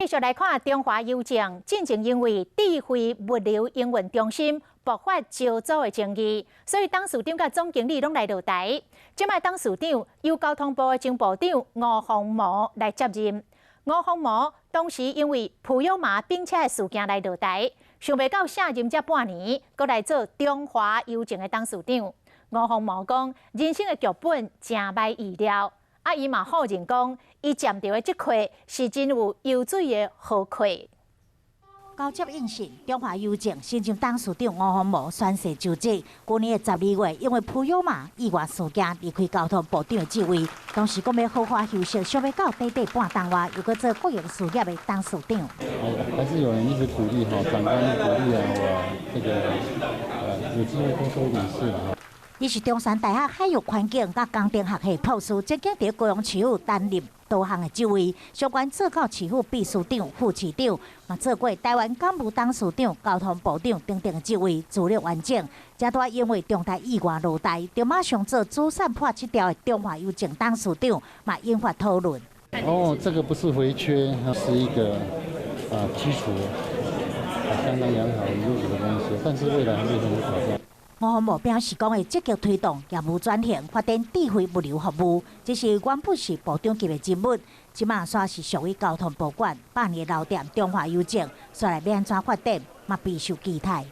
继续来看中华邮政，进前因为智慧物流营运中心爆发招租的争议，所以董事长甲总经理拢来落台。即卖董事长由交通部的前部长吴鸿模来接任。吴鸿模当时因为普悠玛并且的事件来落台，想袂到卸任才半年，阁来做中华邮政的董事长。吴鸿模讲，人生的剧本真歹意料。伊嘛否认讲，伊占到的这块是真有油水的好块。交接应讯，中华邮政新任董事长吴鸿模宣誓就职。去年的12月，因为普悠玛意外事件离开交通部长的职位，当时讲要好好休息，想要到短半当外，又搁做国营事业的董事长。还是有人一直鼓励长官鼓励我这个有机会多做一点事了。伊是中山大学海域环境甲工程学系博士，曾经伫高雄市府担任多项的职位，相关做到市府秘书长、副市长，嘛做过台湾港务董事长、交通部长等等的职位，资历完整。这段因为重大意外落台，就马上做主善破这条的中华邮政董事长，嘛引发讨论。这个不是回缺，是一个基础相当良好、优质的公司，但是未来还有很多挑战。吴鸿模表示，讲会积极推动业务转型，发展智慧物流服务。这是原本是部长级的职务，即马煞是属于交通部管，百年老店中华邮政，说来要安怎发展，嘛备受期待。